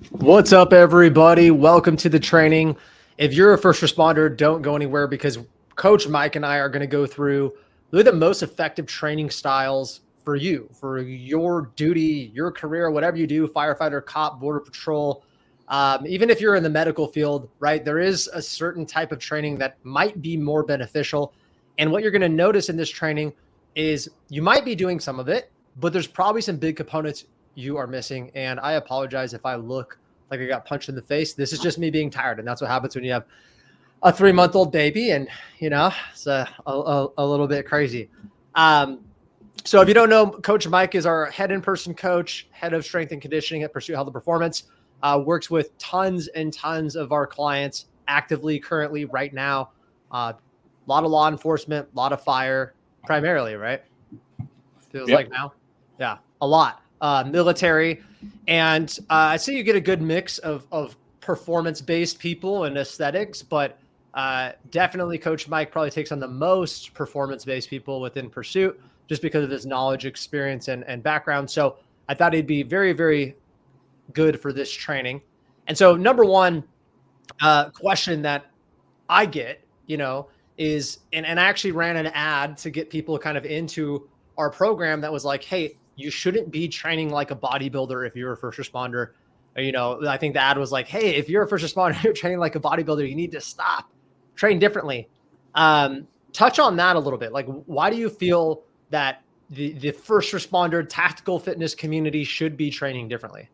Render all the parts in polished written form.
What's up, everybody? Welcome to the training. If you're a first responder, don't go anywhere because Coach Mike and I are going to go through really the most effective training styles for you, for your duty, your career, whatever you do, firefighter, cop, border patrol. Even if you're in the medical field, right, there is a certain type of training that might be more beneficial. And what you're going to notice in this training is you might be doing some of it, but there's probably some big components you are missing. And I apologize if I look like I got punched in the face. This is just me being tired. And that's what happens when you have a 3-month-old baby. And, it's a little bit crazy. So if you don't know, Coach Mike is our head in-person coach, head of strength and conditioning at Pursuit Health and Performance, works with tons and tons of our clients actively currently right now. A lot of law enforcement, a lot of fire primarily, right? Feels like now. Yeah, a lot. Military. And I see you get a good mix of performance-based people and aesthetics, but definitely Coach Mike probably takes on the most performance-based people within Pursuit just because of his knowledge, experience, and background. So I thought he'd be very, very good for this training. And so number one question that I get, is, and I actually ran an ad to get people kind of into our program that was like, hey, you shouldn't be training like a bodybuilder if you're a first responder. I think the ad was like, hey, if you're a first responder, you're training like a bodybuilder, you need to stop, train differently. Touch on that a little bit. Like, why do you feel that the first responder tactical fitness community should be training differently?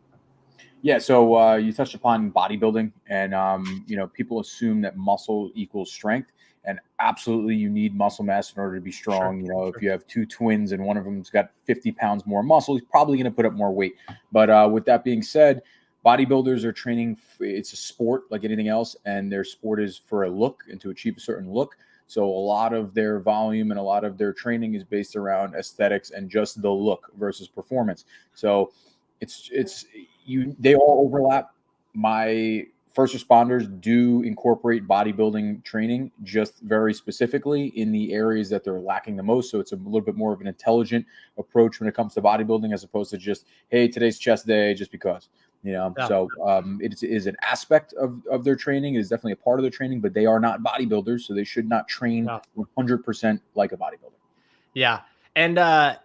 Yeah, so you touched upon bodybuilding, and people assume that muscle equals strength, and absolutely you need muscle mass in order to be strong. Sure. If you have two twins and one of them's got 50 pounds more muscle, he's probably going to put up more weight. But with that being said, bodybuilders are training. It's a sport like anything else, and their sport is for a look and to achieve a certain look. So a lot of their volume and a lot of their training is based around aesthetics and just the look versus performance. So they all overlap. My first responders do incorporate bodybuilding training just very specifically in the areas that they're lacking the most. So it's a little bit more of an intelligent approach when it comes to bodybuilding, as opposed to just, hey, today's chest day just because. Yeah. So it is an aspect of their training. It is definitely a part of their training, but they are not bodybuilders, so they should not train 100% like a bodybuilder. Yeah. And I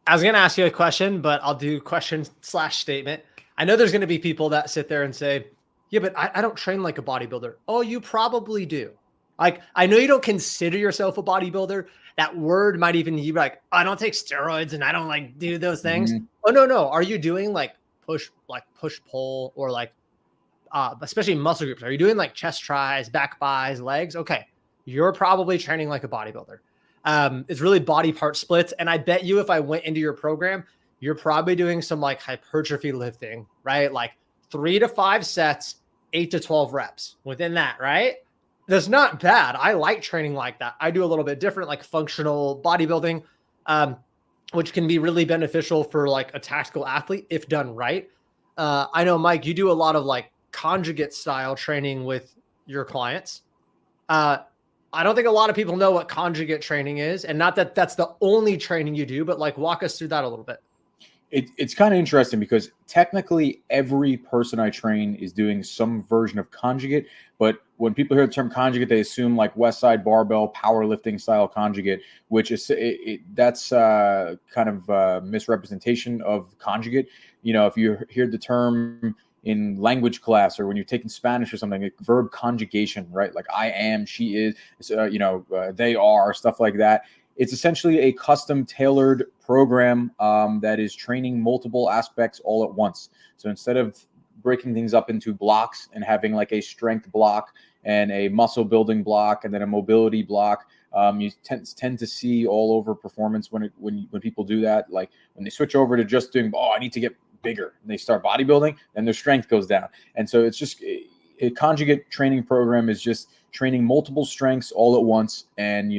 was going to ask you a question, but I'll do question/statement. I know there's going to be people that sit there and say, yeah, but I don't train like a bodybuilder. Oh, you probably do. Like, I know you don't consider yourself a bodybuilder. That word might even be like, I don't take steroids and I don't like do those things. Mm-hmm. Oh, no. Are you doing like push pull or like, especially muscle groups? Are you doing like chest tries, back buys, legs? Okay. You're probably training like a bodybuilder. It's really body part splits. And I bet you if I went into your program, you're probably doing some like hypertrophy lifting, right? Like 3 to 5 sets, 8 to 12 reps within that, right? That's not bad. I like training like that. I do a little bit different, like functional bodybuilding, which can be really beneficial for like a tactical athlete if done right. I know, Mike, you do a lot of like conjugate style training with your clients. I don't think a lot of people know what conjugate training is, and not that that's the only training you do, but like walk us through that a little bit. It's kind of interesting because technically every person I train is doing some version of conjugate. But when people hear the term conjugate, they assume like West Side barbell powerlifting style conjugate, which is that's kind of a misrepresentation of conjugate. If you hear the term in language class or when you're taking Spanish or something, like verb conjugation, right? Like I am, she is, they are, stuff like that. It's essentially a custom tailored program that is training multiple aspects all at once. So instead of breaking things up into blocks and having like a strength block and a muscle building block and then a mobility block, you tend to see all over performance when people do that. Like when they switch over to just doing, I need to get bigger, and they start bodybuilding, then their strength goes down. And so it's just a conjugate training program is just training multiple strengths all at once. And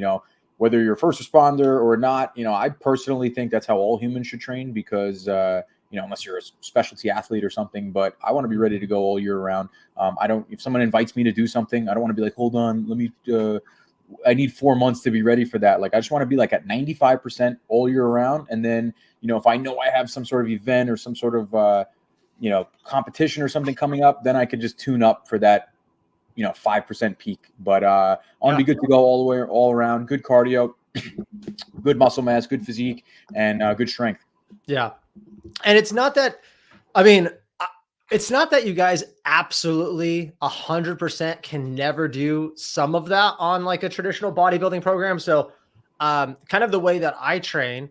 whether you're a first responder or not, I personally think that's how all humans should train because, unless you're a specialty athlete or something, but I want to be ready to go all year round. If someone invites me to do something, I don't want to be like, hold on, I need 4 months to be ready for that. Like, I just want to be like at 95% all year round. And then, if I know I have some sort of event or some sort of, competition or something coming up, then I could just tune up for that, 5% peak. But I want to be good to go all the way, all around. Good cardio, good muscle mass, good physique, and good strength. Yeah. And it's not that, I mean, it's not that you guys absolutely 100% can never do some of that on like a traditional bodybuilding program. So kind of the way that I train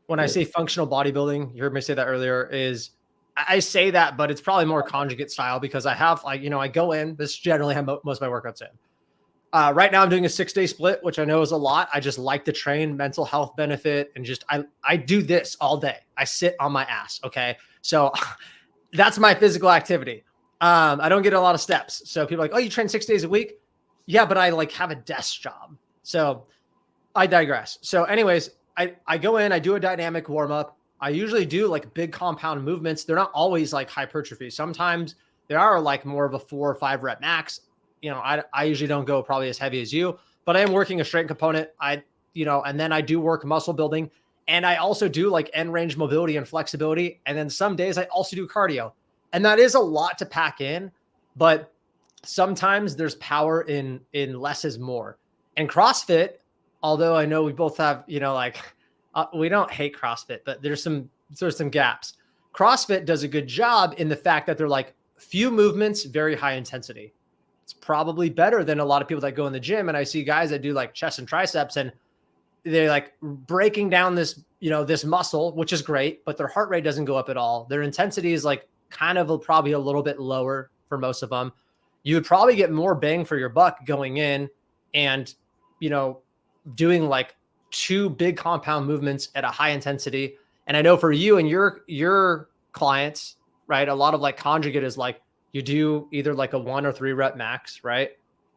when I say functional bodybuilding, you heard me say that earlier, is I say that, but it's probably more conjugate style because I have like, I go in, this generally have most of my workouts in. Right now I'm doing a 6-day split, which I know is a lot. I just like to train, mental health benefit, and just, I do this all day. I sit on my ass. Okay. So that's my physical activity. I don't get a lot of steps. So people are like, oh, you train 6 days a week? Yeah, but I like have a desk job. So I digress. So anyways, I go in, I do a dynamic warm up. I usually do like big compound movements. They're not always like hypertrophy. Sometimes they are like more of a 4 or 5 rep max. I usually don't go probably as heavy as you, but I am working a strength component. And then I do work muscle building, and I also do like end range mobility and flexibility. And then some days I also do cardio, and that is a lot to pack in, but sometimes there's power in less is more. And CrossFit, although I know we both have, we don't hate CrossFit, but there's some gaps. CrossFit does a good job in the fact that they're like few movements, very high intensity. It's probably better than a lot of people that go in the gym. And I see guys that do like chest and triceps, and they're like breaking down this, this muscle, which is great, but their heart rate doesn't go up at all. Their intensity is like kind of probably a little bit lower for most of them. You would probably get more bang for your buck going in and, doing like 2 big compound movements at a high intensity. And I know for you and your clients, right, a lot of like conjugate is like you do either like a 1 or 3 rep max, right?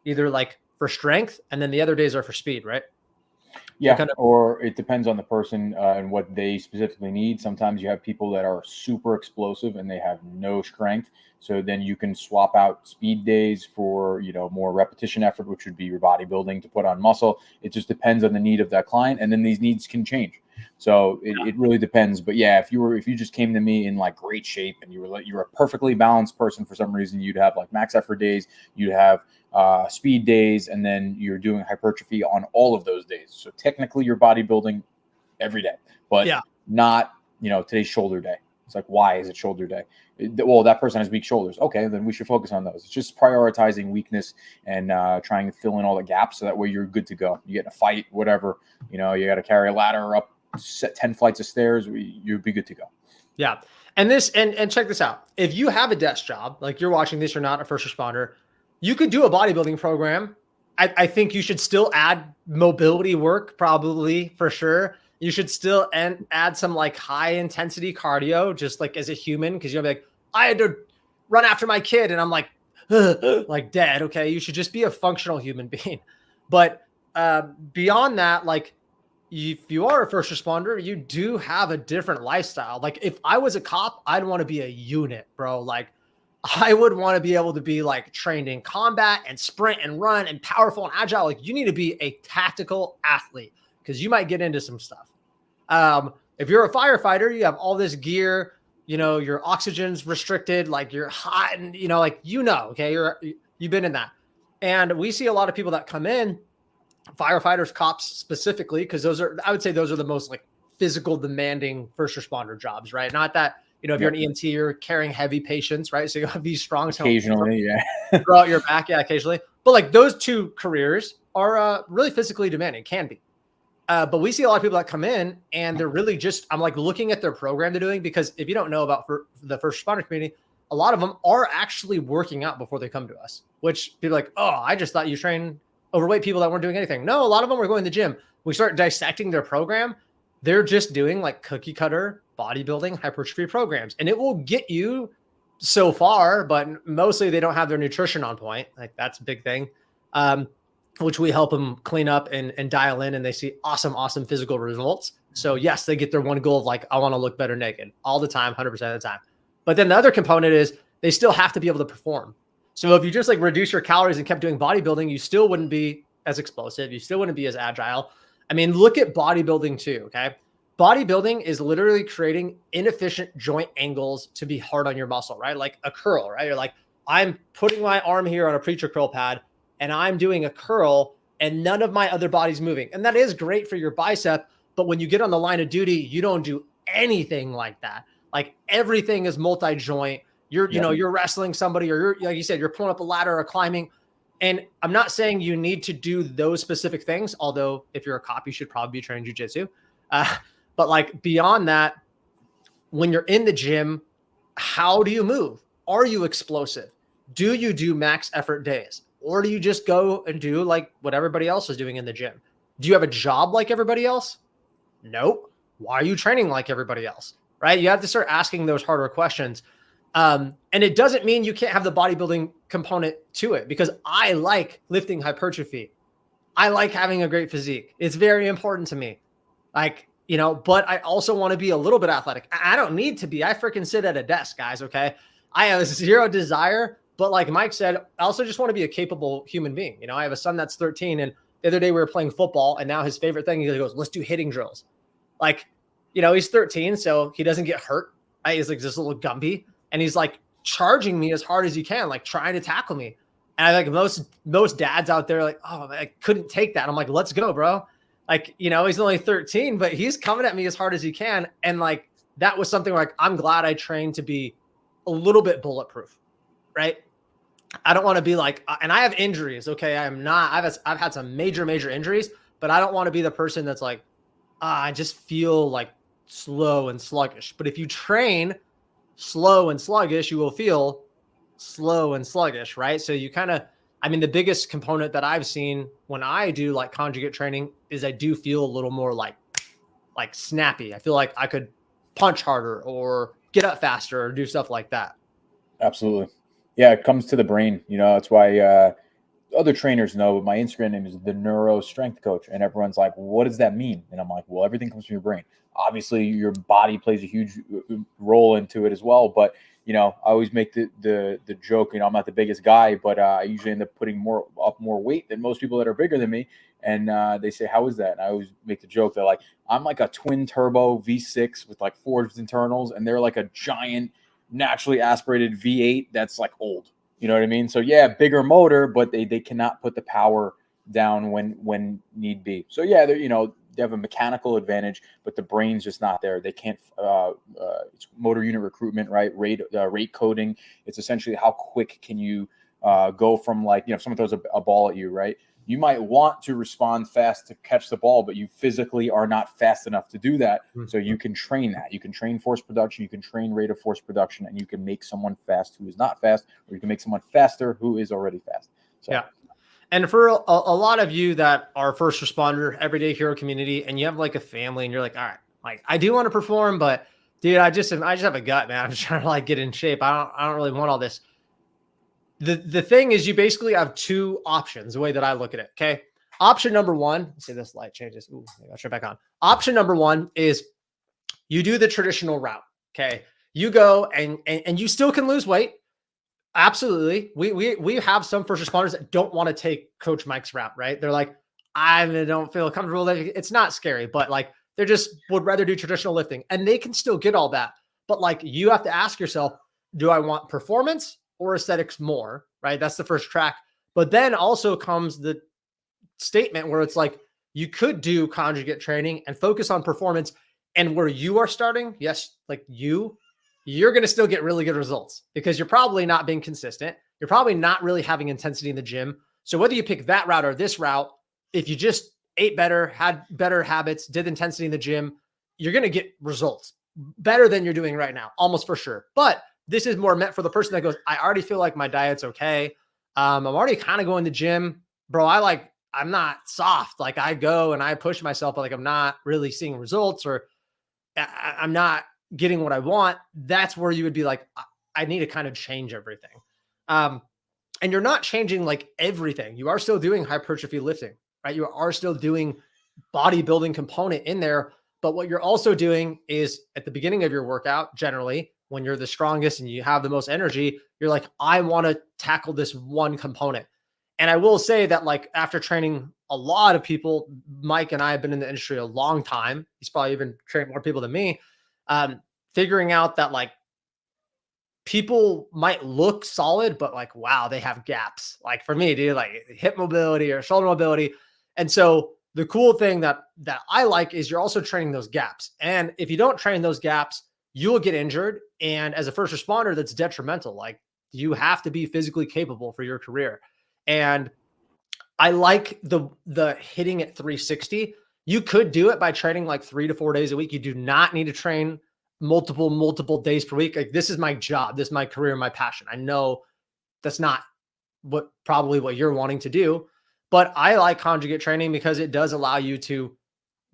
Either like for strength, and then the other days are for speed, right? Yeah, or it depends on the person and what they specifically need. Sometimes you have people that are super explosive and they have no strength. So then you can swap out speed days for, more repetition effort, which would be your bodybuilding to put on muscle. It just depends on the need of that client. And then these needs can change. So it really depends. But yeah, if you just came to me in like great shape and you were a perfectly balanced person for some reason, you'd have like max effort days, you'd have speed days, and then you're doing hypertrophy on all of those days. So technically you're bodybuilding every day, but not, today's shoulder day. It's like, why is it shoulder day? Well, that person has weak shoulders. Okay, then we should focus on those. It's just prioritizing weakness and trying to fill in all the gaps so that way you're good to go. You get in a fight, whatever, you got to carry a ladder up, set 10 flights of stairs, you'd be good to go. Yeah. And check this out. If you have a desk job, like you're watching this, you're not a first responder, you could do a bodybuilding program. I think you should still add mobility work, probably for sure. You should still add some like high intensity cardio, just like as a human, because you'll be like, I had to run after my kid and I'm like, like dead. Okay. You should just be a functional human being. But beyond that, like if you are a first responder, you do have a different lifestyle. Like if I was a cop, I'd want to be a unit, bro. Like I would want to be able to be like trained in combat and sprint and run and powerful and agile. Like you need to be a tactical athlete because you might get into some stuff. If you're a firefighter, you have all this gear, your oxygen's restricted, like you're hot and, okay, you've been in that. And we see a lot of people that come in, firefighters, cops specifically, because I would say those are the most like physical demanding first responder jobs, right? Not that, if you're an EMT, you're carrying heavy patients, right? So you have these strong occasionally, throw out your back, occasionally. But like those 2 careers are really physically demanding, can be. But we see a lot of people that come in and they're really just, I'm like looking at their program they're doing, because if you don't know about the first responder community, a lot of them are actually working out before they come to us, which people are like, oh, I just thought you trained overweight people that weren't doing anything. No, a lot of them were going to the gym. We start dissecting their program. They're just doing like cookie cutter bodybuilding hypertrophy programs, and it will get you so far, but mostly they don't have their nutrition on point. Like that's a big thing, which we help them clean up and dial in, and they see awesome physical results. So yes, they get their one goal of like, I want to look better naked all the time, 100% of the time. But then the other component is they still have to be able to perform. So if you just like reduce your calories and kept doing bodybuilding, you still wouldn't be as explosive. You still wouldn't be as agile. I mean, look at bodybuilding too. Okay. bodybuilding is literally creating inefficient joint angles to be hard on your muscle, right? Like a curl, right? You're like, I'm putting my arm here on a preacher curl pad and I'm doing a curl and none of my other body's moving. And that is great for your bicep. But when you get on the line of duty, you don't do anything like that. Like everything is multi-joint. You're wrestling somebody, or you're, like you said, you're pulling up a ladder or climbing. And I'm not saying you need to do those specific things. Although if you're a cop, you should probably be training jujitsu. But like beyond that, when you're in the gym, how do you move? Are you explosive? Do you do max effort days? Or do you just go and do like what everybody else is doing in the gym? Do you have a job like everybody else? Nope. Why are you training like everybody else? Right? You have to start asking those harder questions. And it doesn't mean you can't have the bodybuilding component to it, because I like lifting hypertrophy. I like having a great physique. It's very important to me. Like, but I also want to be a little bit athletic. I don't need to be. I freaking sit at a desk, guys. Okay. I have zero desire, but like Mike said, I also just want to be a capable human being. I have a son that's 13, and the other day we were playing football, and now his favorite thing, he goes, let's do hitting drills. Like, he's 13, so he doesn't get hurt. Right? He's like this little Gumby, and he's like charging me as hard as he can, like trying to tackle me. And I think most dads out there are like, oh, I couldn't take that. I'm like, let's go, bro. Like, he's only 13, but he's coming at me as hard as he can. And like, that was something like, I'm glad I trained to be a little bit bulletproof, right? I don't want to be like, and I have injuries. Okay. I've had some major injuries, but I don't want to be the person that's like, I just feel like slow and sluggish. But if you train slow and sluggish, you will feel slow and sluggish, right? So you kind of, the biggest component that I've seen when I do like conjugate training is I do feel a little more like snappy. I feel like I could punch harder or get up faster or do stuff like that. Absolutely. Yeah, it comes to the brain. That's why other trainers know, but my Instagram name is the Neuro Strength Coach. And everyone's like, what does that mean? And I'm like, well, everything comes from your brain. Obviously, your body plays a huge role into it as well. But, I always make the joke, I'm not the biggest guy, but I usually end up putting more weight than most people that are bigger than me. And they say, how is that? And I always make the joke that like, I'm like a twin turbo V6 with like forged internals, and they're like a giant naturally aspirated V8 that's like old. You know what I mean? So yeah, bigger motor, but they cannot put the power down when need be. So yeah, they have a mechanical advantage, but the brain's just not there. They can't. It's motor unit recruitment, right? Rate coding. It's essentially how quick can you go from like, if someone throws a ball at you, right? You might want to respond fast to catch the ball, but you physically are not fast enough to do that. Mm-hmm. So you can train that. You can train force production. You can train rate of force production, and you can make someone fast who is not fast, or you can make someone faster who is already fast. So. Yeah. And for a lot of you that are first responder, everyday hero community, and you have like a family, and you're like, all right, like I do want to perform, but dude, I just have a gut, man. I'm just trying to like get in shape. I don't really want all this. The thing is, you basically have two options, the way that I look at it. Okay. Option number one, let's see, this light changes. Ooh, I'll turn it back on. Option number one is you do the traditional route. Okay. You go and you still can lose weight. Absolutely. We have some first responders that don't want to take Coach Mike's route, right? They're like, I don't feel comfortable. It's not scary, but like, they just would rather do traditional lifting, and they can still get all that. But like, you have to ask yourself, do I want performance or aesthetics more, right? That's the first track. But then also comes the statement where it's like, you could do conjugate training and focus on performance. And where you are starting, yes, like you're going to still get really good results because you're probably not being consistent. You're probably not really having intensity in the gym. So whether you pick that route or this route, if you just ate better, had better habits, did intensity in the gym, you're going to get results better than you're doing right now, almost for sure. But this is more meant for the person that goes, I already feel like my diet's okay. I'm already kind of going to the gym, bro. I'm not soft. Like I go and I push myself, but like, I'm not really seeing results, or I'm not getting what I want. That's where you would be like, I need to kind of change everything. And you're not changing like everything. You are still doing hypertrophy lifting, right? You are still doing bodybuilding component in there. But what you're also doing is at the beginning of your workout, generally, when you're the strongest and you have the most energy, you're like, I want to tackle this one component. And I will say that, like, after training a lot of people, Mike and I have been in the industry a long time. He's probably even trained more people than me. Figuring out that, like, people might look solid, but like, wow, they have gaps. Like for me, dude, like hip mobility or shoulder mobility. And so the cool thing that I like is you're also training those gaps. And if you don't train those gaps, you'll get injured. And as a first responder, that's detrimental. Like you have to be physically capable for your career. And I like the hitting at 360. You could do it by training like 3 to 4 days a week. You do not need to train multiple days per week. Like this is my job, this is my career, my passion. I know that's not probably what you're wanting to do, but I like conjugate training because it does allow you to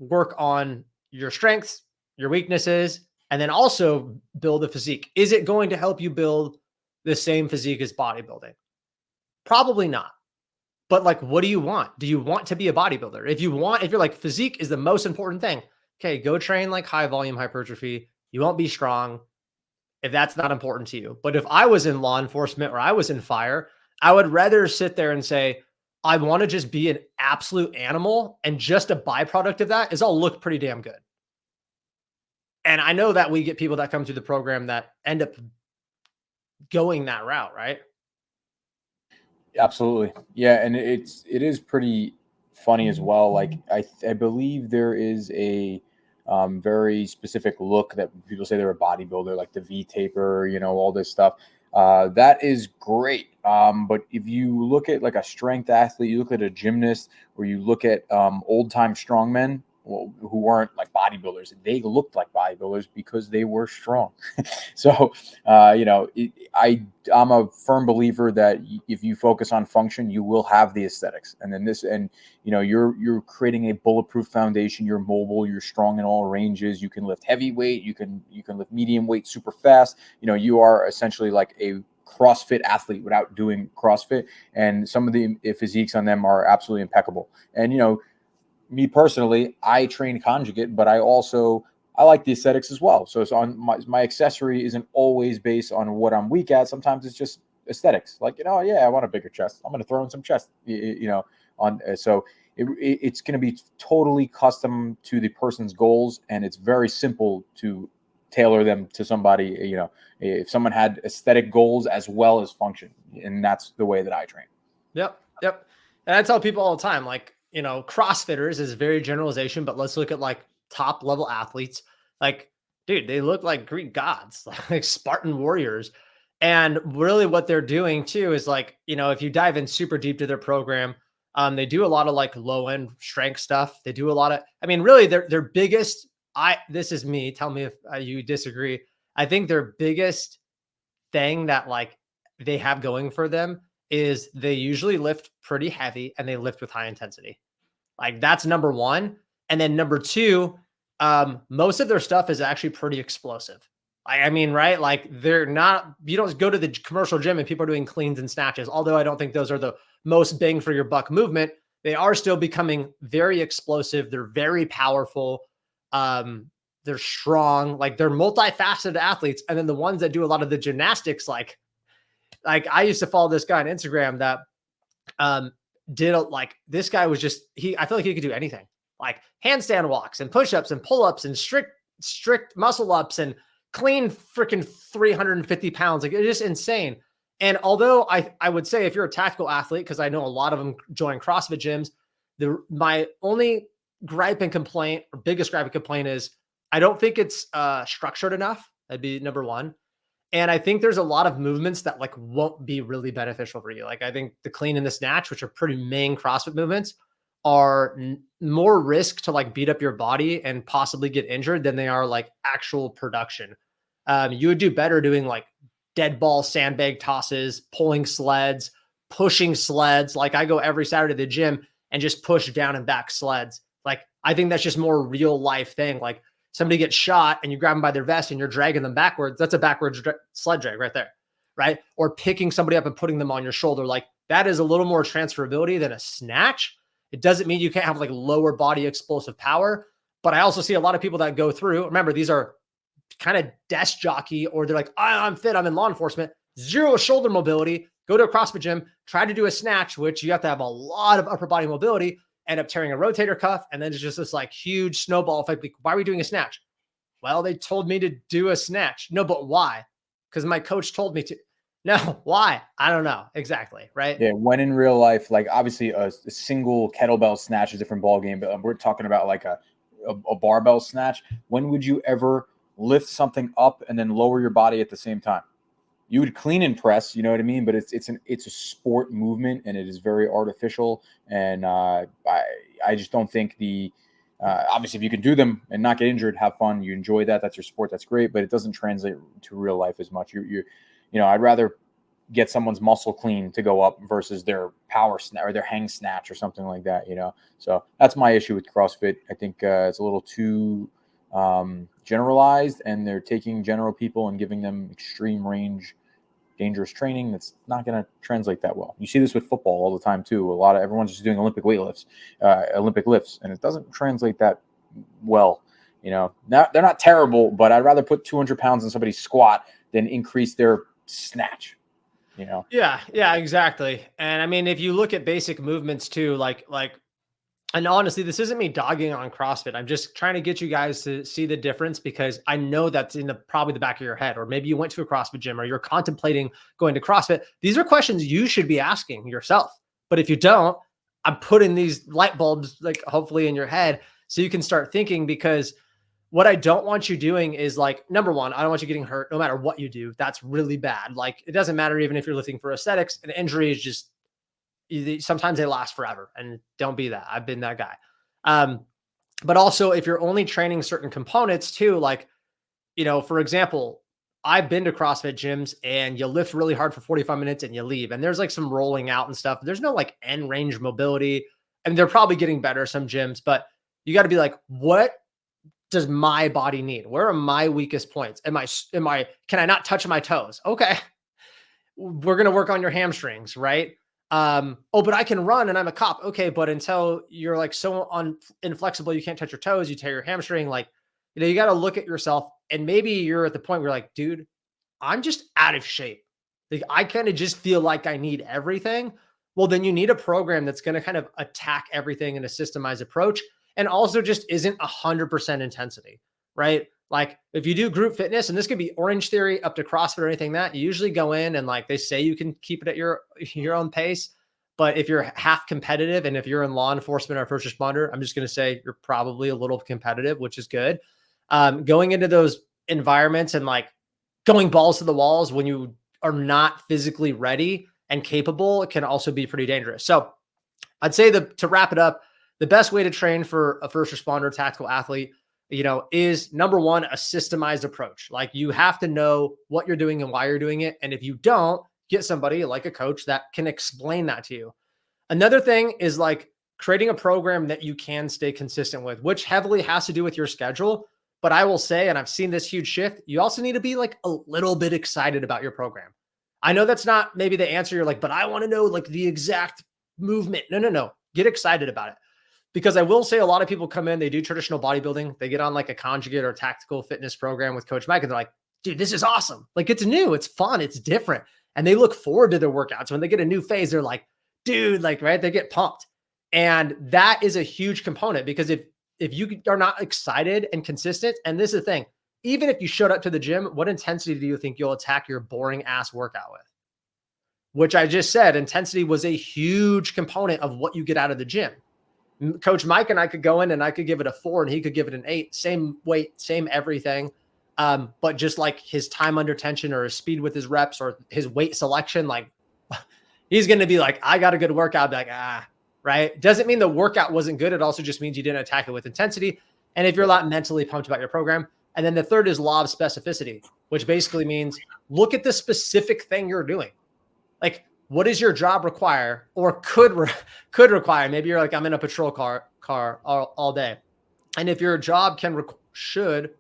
work on your strengths, your weaknesses, and then also build a physique. Is it going to help you build the same physique as bodybuilding? Probably not. But like, what do you want? Do you want to be a bodybuilder? If you're like, physique is the most important thing, okay, go train like high volume hypertrophy. You won't be strong if that's not important to you. But if I was in law enforcement or I was in fire, I would rather sit there and say, I want to just be an absolute animal. And just a byproduct of that is I'll look pretty damn good. And I know that we get people that come through the program that end up going that route, right? Absolutely. Yeah. And it is pretty funny as well. Like I believe there is a very specific look that people say they're a bodybuilder, like the V taper, all this stuff. That is great. But if you look at like a strength athlete, you look at a gymnast, or you look at old time strongmen, who weren't like bodybuilders, they looked like bodybuilders because they were strong. So, I'm a firm believer that if you focus on function, you will have the aesthetics. And then you're creating a bulletproof foundation. You're mobile, you're strong in all ranges. You can lift heavy weight. You can lift medium weight super fast. You are essentially like a CrossFit athlete without doing CrossFit. And some of the physiques on them are absolutely impeccable. And, me personally, I train conjugate, but I like the aesthetics as well. So it's on my accessory isn't always based on what I'm weak at. Sometimes it's just aesthetics. Like, I want a bigger chest. I'm going to throw in some chest, so it's going to be totally custom to the person's goals. And it's very simple to tailor them to somebody, if someone had aesthetic goals as well as function, and that's the way that I train. Yep. And I tell people all the time, like, CrossFitters is very generalization, but let's look at like top level athletes. Like, dude, they look like Greek gods, like Spartan warriors. And really what they're doing too is like, if you dive in super deep to their program, they do a lot of like low end strength stuff. They do a lot of, really their biggest, this is me, tell me if you disagree. I think their biggest thing that like they have going for them is they usually lift pretty heavy and they lift with high intensity. Like that's number one. And then number two, most of their stuff is actually pretty explosive. Right? Like you don't go to the commercial gym and people are doing cleans and snatches. Although I don't think those are the most bang for your buck movement. They are still becoming very explosive. They're very powerful. They're strong, like they're multifaceted athletes. And then the ones that do a lot of the gymnastics, like I used to follow this guy on Instagram that this guy was just, I feel like he could do anything, like handstand walks and push-ups and pull-ups and strict muscle ups and clean freaking 350 pounds. Like it's just insane. And although I would say if you're a tactical athlete, because I know a lot of them join CrossFit gyms, my only gripe and complaint, or biggest gripe and complaint, is I don't think it's structured enough. That'd be number one. And I think there's a lot of movements that like won't be really beneficial for you. Like I think the clean and the snatch, which are pretty main CrossFit movements, are more risk to like beat up your body and possibly get injured than they are like actual production. You would do better doing like dead ball sandbag tosses, pulling sleds, pushing sleds. Like I go every Saturday to the gym and just push down and back sleds. Like I think that's just more real life thing. Like somebody gets shot and you grab them by their vest and you're dragging them backwards. That's a backwards sled drag right there, right? Or picking somebody up and putting them on your shoulder. Like that is a little more transferability than a snatch. It doesn't mean you can't have like lower body explosive power, but I also see a lot of people that go through, remember, these are kind of desk jockey, or they're like, I'm fit, I'm in law enforcement, zero shoulder mobility, go to a CrossFit gym, try to do a snatch, which you have to have a lot of upper body mobility, end up tearing a rotator cuff. And then it's just this like huge snowball effect. Like, why are we doing a snatch? Well, they told me to do a snatch. No, but why? Because my coach told me to. No, why? I don't know exactly. Right. Yeah. When in real life, like obviously a single kettlebell snatch is a different ball game, but we're talking about like a barbell snatch. When would you ever lift something up and then lower your body at the same time? You would clean and press, you know what I mean? But it's a sport movement, and it is very artificial. And I just don't think obviously if you can do them and not get injured, have fun, you enjoy that, that's your sport, that's great. But it doesn't translate to real life as much. I'd rather get someone's muscle clean to go up versus their power snatch or their hang snatch or something like that. So that's my issue with CrossFit. I think it's a little too generalized, and they're taking general people and giving them extreme range dangerous training that's not going to translate that well. You see this with football all the time too. Everyone's just doing Olympic lifts, and it doesn't translate that well. They're not terrible, but I'd rather put 200 pounds in somebody's squat than increase their snatch. Yeah, exactly. And I mean, if you look at basic movements too, and honestly, this isn't me dogging on CrossFit. I'm just trying to get you guys to see the difference, because I know that's in probably the back of your head, or maybe you went to a CrossFit gym or you're contemplating going to CrossFit. These are questions you should be asking yourself. But if you don't, I'm putting these light bulbs like hopefully in your head so you can start thinking, because what I don't want you doing is like, number one, I don't want you getting hurt no matter what you do. That's really bad. Like, it doesn't matter even if you're lifting for aesthetics. An injury is just, sometimes they last forever, and don't be that. I've been that guy. But also if you're only training certain components too, like, for example, I've been to CrossFit gyms and you lift really hard for 45 minutes and you leave, and there's like some rolling out and stuff. There's no like end range mobility, and they're probably getting better, some gyms, but you got to be like, what does my body need? Where are my weakest points? Can I not touch my toes? Okay. We're going to work on your hamstrings, right? But I can run and I'm a cop. Okay. But until you're like so inflexible, you can't touch your toes, you tear your hamstring. Like, you got to look at yourself, and maybe you're at the point where you're like, dude, I'm just out of shape. Like, I kind of just feel like I need everything. Well, then you need a program that's going to kind of attack everything in a systemized approach, and also just isn't 100% intensity, right? Like, if you do group fitness, and this could be Orange Theory up to CrossFit or anything that, you usually go in and like they say you can keep it at your own pace. But if you're half competitive, and if you're in law enforcement or first responder, I'm just going to say you're probably a little competitive, which is good. Going into those environments and like going balls to the walls when you are not physically ready and capable, it can also be pretty dangerous. So I'd say to wrap it up, the best way to train for a first responder, tactical athlete, is number one, a systemized approach. Like, you have to know what you're doing and why you're doing it. And if you don't, get somebody like a coach that can explain that to you. Another thing is like creating a program that you can stay consistent with, which heavily has to do with your schedule. But I will say, and I've seen this huge shift, you also need to be like a little bit excited about your program. I know that's not maybe the answer. You're like, but I want to know like the exact movement. No. Get excited about it. Because I will say, a lot of people come in, they do traditional bodybuilding, they get on like a conjugate or tactical fitness program with Coach Mike, and they're like, dude, this is awesome. Like, it's new, it's fun, it's different. And they look forward to their workouts. When they get a new phase, they're like, dude, like, right, they get pumped. And that is a huge component, because if you are not excited and consistent, and this is the thing, even if you showed up to the gym, what intensity do you think you'll attack your boring ass workout with? Which I just said, intensity was a huge component of what you get out of the gym. Coach Mike and I could go in and I could give it a 4 and he could give it an 8, same weight, same everything. But just like his time under tension or his speed with his reps or his weight selection, like he's going to be like, I got a good workout. Be like, right. Doesn't mean the workout wasn't good. It also just means you didn't attack it with intensity. And if you're not mentally pumped about your program. And then the third is law of specificity, which basically means look at the specific thing you're doing. Like, what does your job require or could require? Maybe you're like, I'm in a patrol car all day. And if your job should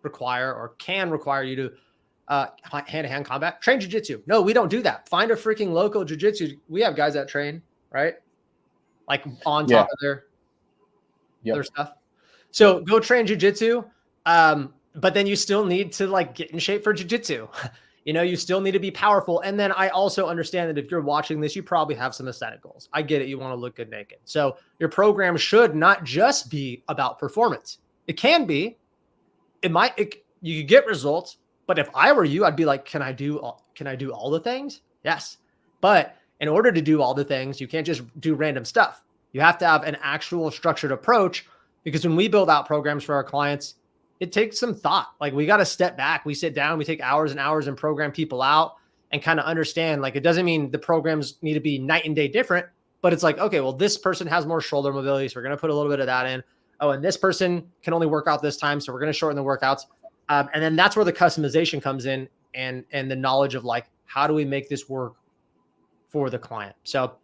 require or can require you to hand-to-hand combat, train jiu-jitsu. No, we don't do that. Find a freaking local jiu-jitsu. We have guys that train, right? Like on top of their stuff. So go train jiu-jitsu. But then you still need to like get in shape for jiu-jitsu. You still need to be powerful. And then I also understand that if you're watching this, you probably have some aesthetic goals. I get it. You want to look good naked. So your program should not just be about performance. It can be, you could get results, but if I were you, I'd be like, can I do all the things? Yes. But in order to do all the things, you can't just do random stuff. You have to have an actual structured approach, because when we build out programs for our clients, it takes some thought. Like, we got to step back. We sit down, we take hours and hours and program people out and kind of understand, like, it doesn't mean the programs need to be night and day different, but it's like, okay, well, this person has more shoulder mobility, so we're going to put a little bit of that in. Oh, and this person can only work out this time, so we're going to shorten the workouts. And then that's where the customization comes in, and the knowledge of, like, how do we make this work for the client? So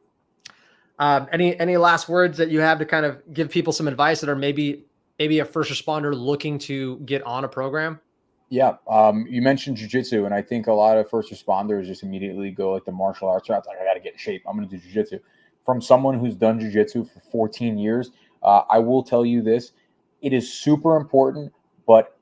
any last words that you have to kind of give people some advice that are maybe a first responder looking to get on a program? Yeah. You mentioned jujitsu, and I think a lot of first responders just immediately go like the martial arts route. Like, I got to get in shape, I'm going to do jujitsu. From someone who's done jujitsu for 14 years, I will tell you this: it is super important, but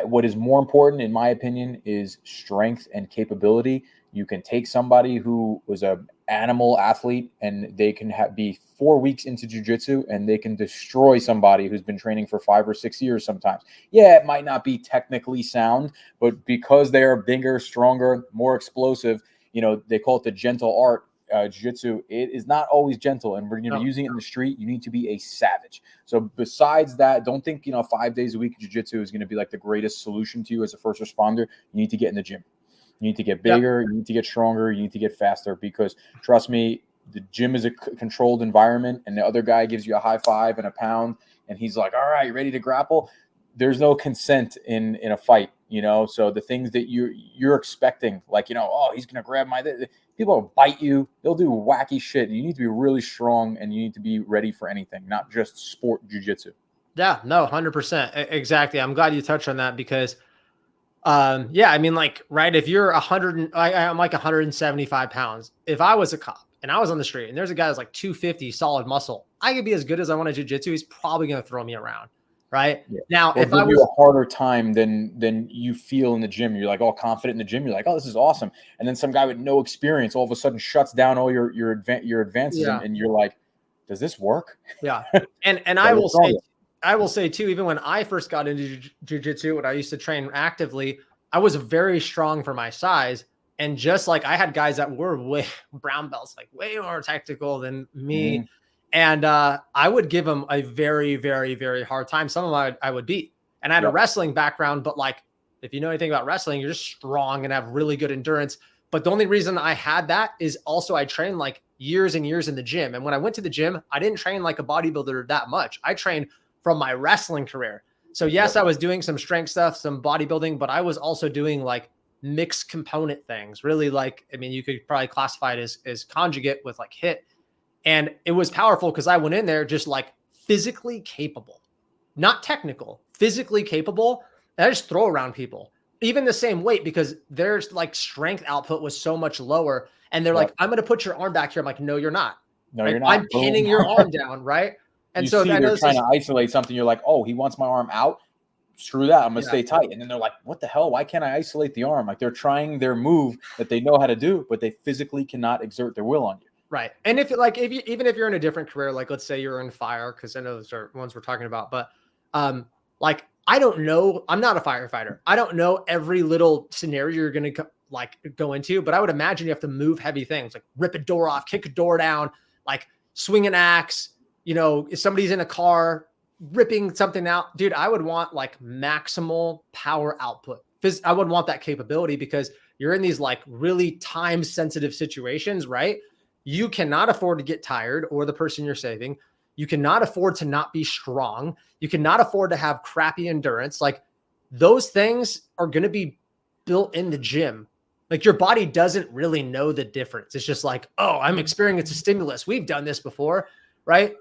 what is more important, in my opinion, is strength and capability. You can take somebody who was an animal athlete and they can be 4 weeks into jiu-jitsu and they can destroy somebody who's been training for 5 or 6 years sometimes. Yeah, it might not be technically sound, but because they are bigger, stronger, more explosive, they call it the gentle art. Jiu-jitsu, it is not always gentle, and when you're using it in the street, you need to be a savage. So besides that, don't think 5 days a week jiu-jitsu is going to be like the greatest solution to you as a first responder. You need to get in the gym. You need to get bigger. You need to get stronger. You need to get faster, because trust me, the gym is a controlled environment, and the other guy gives you a high five and a pound, and he's like, all right, ready to grapple. There's no consent in a fight, so the things that you're expecting, like, oh, he's going to grab people will bite you. They'll do wacky shit. And you need to be really strong, and you need to be ready for anything, not just sport jiu-jitsu. Yeah, no, 100%. Exactly. I'm glad you touched on that, because I mean, like, right, if you're I'm like 175 pounds. If I was a cop and I was on the street and there's a guy that's like 250 solid muscle, I could be as good as I want to jiu-jitsu. He's probably going to throw me around. Right. Yeah. Now, if I was a harder time than you feel in the gym, you're like all confident in the gym. You're like, oh, this is awesome. And then some guy with no experience all of a sudden shuts down all your advances, and you're like, does this work? Yeah. And I will say too, even when I first got into jiu-jitsu, when I used to train actively, I was very strong for my size. And just like, I had guys that were way brown belts, like way more technical than me. Mm-hmm. And I would give them a very, very, very hard time. Some of them I would beat. And I had a wrestling background, but like, if you know anything about wrestling, you're just strong and have really good endurance. But the only reason I had that is also I trained like years and years in the gym. And when I went to the gym, I didn't train like a bodybuilder that much. I trained from my wrestling career. So yes, I was doing some strength stuff, some bodybuilding, but I was also doing like mixed component things. Really, like, I mean, you could probably classify it as conjugate with like HIIT. And it was powerful because I went in there just like physically capable, not technical, physically capable. And I just throw around people, even the same weight, because their like strength output was so much lower. And they're like, I'm going to put your arm back here. I'm like, no, you're not. No, you're not. I'm pinning your arm down. Right. And so they're trying to isolate something. You're like, oh, he wants my arm out. Screw that. I'm going to stay tight. And then they're like, what the hell? Why can't I isolate the arm? Like, they're trying their move that they know how to do, but they physically cannot exert their will on you. Right. And even if you're in a different career, like let's say you're in fire, because I know those are ones we're talking about, but like, I don't know, I'm not a firefighter. I don't know every little scenario you're going to go into, but I would imagine you have to move heavy things, like rip a door off, kick a door down, like swing an axe, if somebody's in a car ripping something out, dude, I would want like maximal power output. I wouldn't want that capability, because you're in these like really time sensitive situations, right? You cannot afford to get tired, or the person you're saving. You cannot afford to not be strong. You cannot afford to have crappy endurance. Like, those things are going to be built in the gym. Like, your body doesn't really know the difference. It's just like, oh, I'm experiencing a stimulus. We've done this before, right?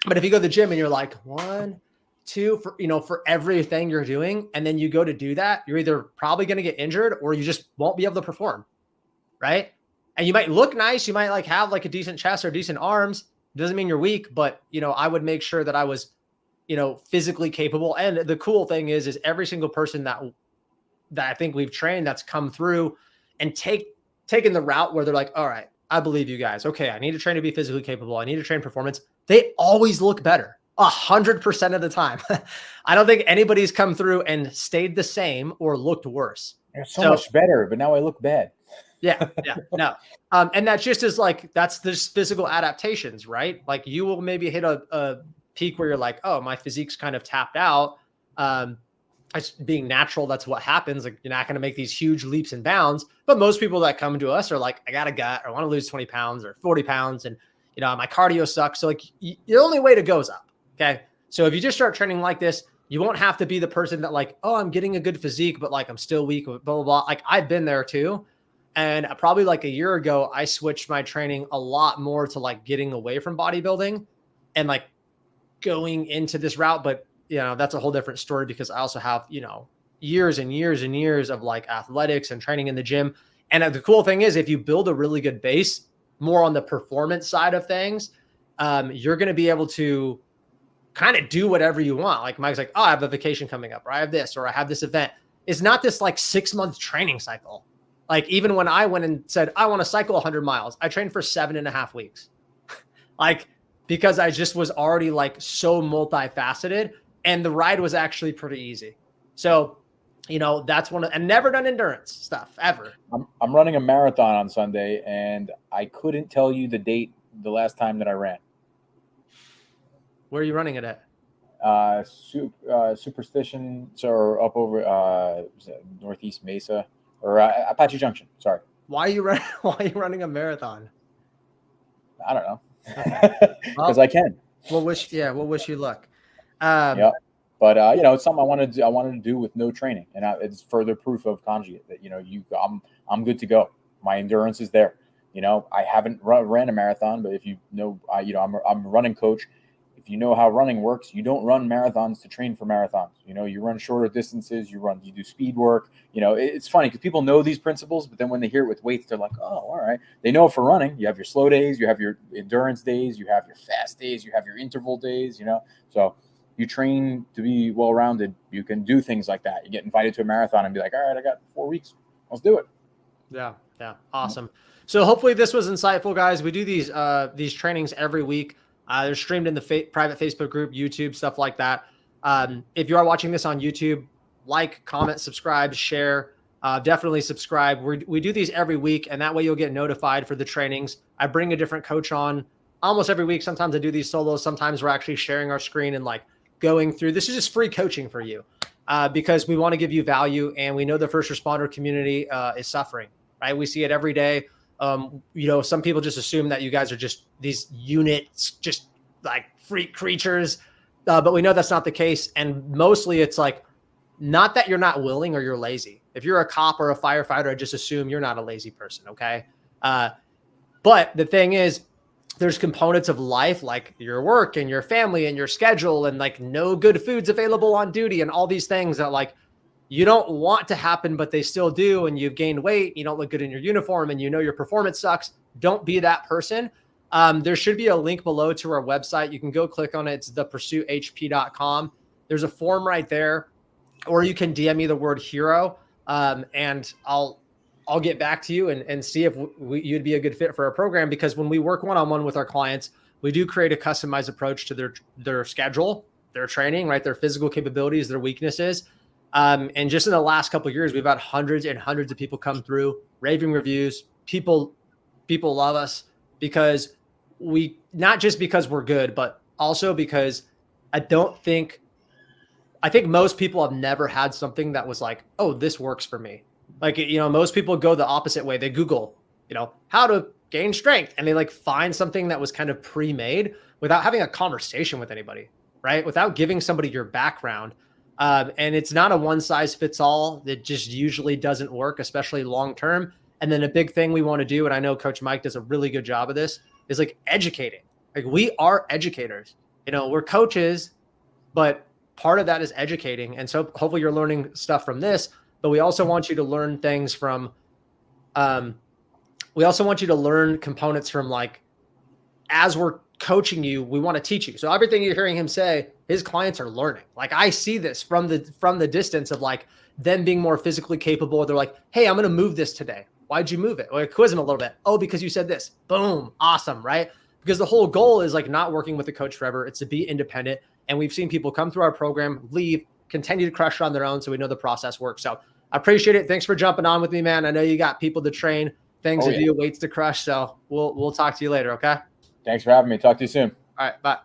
But if you go to the gym and you're like 1, 2 for everything you're doing, and then you go to do that, you're either probably going to get injured or you just won't be able to perform, right? And you might look nice. You might like have like a decent chest or decent arms. Doesn't mean you're weak, but I would make sure that I was, physically capable. And the cool thing is every single person that that I think we've trained that's come through and taken the route where they're like, all right, I believe you guys. Okay, I need to train to be physically capable. I need to train performance. They always look better 100% of the time. I don't think anybody's come through and stayed the same or looked worse. They're so much better, but now I look bad. Yeah, no. And that's just as like, that's this physical adaptations, right? Like you will maybe hit a peak where you're like, oh, my physique's kind of tapped out. It's being natural. That's what happens. Like you're not going to make these huge leaps and bounds, but most people that come to us are like, I got a gut, or I want to lose 20 pounds or 40 pounds. And, you know, my cardio sucks. So like the only way to go is up. Okay. So if you just start training like this, you won't have to be the person that like, oh, I'm getting a good physique, but like, I'm still weak, blah, blah, blah. Like I've been there too. And probably like a year ago, I switched my training a lot more to like getting away from bodybuilding and like going into this route. But, you know, that's a whole different story because I also have, you know, years and years and years of like athletics and training in the gym. And the cool thing is if you build a really good base, more on the performance side of things, you're going to be able to kind of do whatever you want. Like Mike's like, oh, I have a vacation coming up, or I have this, or I have this event. It's not this like 6-month training cycle. Like even when I went and said, I want to cycle 100 miles, I trained for 7.5 weeks. Like, because I just was already like so multifaceted and the ride was actually pretty easy. So, you know, that's and never done endurance stuff ever. I'm running a marathon on Sunday and I couldn't tell you the date the last time that I ran. Where are you running it at? Superstition, so up over Northeast Mesa or Apache Junction. Sorry. Why are you running a marathon? I don't know. Okay. Because I can. We'll wish you luck. Yeah. But you know, it's something I wanted to do with no training, and it's further proof of conjugate that, you know, I'm good to go. My endurance is there. You know, I haven't ran a marathon, but if you know, you know, I'm a running coach. If you know how running works, you don't run marathons to train for marathons. You know, you run shorter distances, you do speed work. You know, it's funny because people know these principles, but then when they hear it with weights, they're like, oh, all right. They know it for running. You have your slow days, you have your endurance days, you have your fast days, you have your interval days, you know. So you train to be well-rounded. You can do things like that. You get invited to a marathon and be like, all right, I got 4 weeks. Let's do it. Yeah. Awesome. So hopefully this was insightful, guys. We do these trainings every week. They're streamed in the private Facebook group, YouTube, stuff like that. If you are watching this on YouTube, like, comment, subscribe, share, definitely subscribe. We do these every week, and that way you'll get notified for the trainings. I bring a different coach on almost every week. Sometimes I do these solos. Sometimes we're actually sharing our screen and like going through. This is just free coaching for you because we want to give you value, and we know the first responder community is suffering, right? We see it every day. You know, some people just assume that you guys are just these units, just like freak creatures. But we know that's not the case. And mostly it's like, not that you're not willing or you're lazy. If you're a cop or a firefighter, I just assume you're not a lazy person. Okay. But the thing is, there's components of life, like your work and your family and your schedule, and like no good foods available on duty and all these things that like, you don't want to happen, but they still do. And you've gained weight, you don't look good in your uniform, and you know your performance sucks. Don't be that person. There should be a link below to our website. You can go click on it. It's thepursuithp.com. There's a form right there, or you can DM me the word hero. And I'll get back to you and see if you'd be a good fit for our program, because when we work one-on-one with our clients, we do create a customized approach to their schedule, their training, right? Their physical capabilities, their weaknesses. And just in the last couple of years, we've had hundreds and hundreds of people come through, raving reviews. People love us because not just because we're good, but also because I think most people have never had something that was like, oh, this works for me. Like, you know, most people go the opposite way. They Google, you know, how to gain strength, and they like find something that was kind of pre-made without having a conversation with anybody, right? Without giving somebody your background. And it's not a one size fits all. That just usually doesn't work, especially long-term. And then a big thing we want to do, and I know Coach Mike does a really good job of this, is like educating. Like, we are educators, you know, we're coaches, but part of that is educating. And so hopefully you're learning stuff from this, but we also want you to learn things from, we also want you to learn components from, like, as we're coaching you, we want to teach you. So everything you're hearing him say, his clients are learning. Like, I see this from the distance of like, them being more physically capable. They're like, hey, I'm going to move this today. Why'd you move it? Or quiz them a little bit. Oh, because you said this. Boom. Awesome. Right. Because the whole goal is like not working with the coach forever. It's to be independent. And we've seen people come through our program, leave, continue to crush it on their own. So we know the process works. So I appreciate it. Thanks for jumping on with me, man. I know you got people to train, things to do, weights to crush. So we'll talk to you later. Okay. Thanks for having me. Talk to you soon. All right. Bye.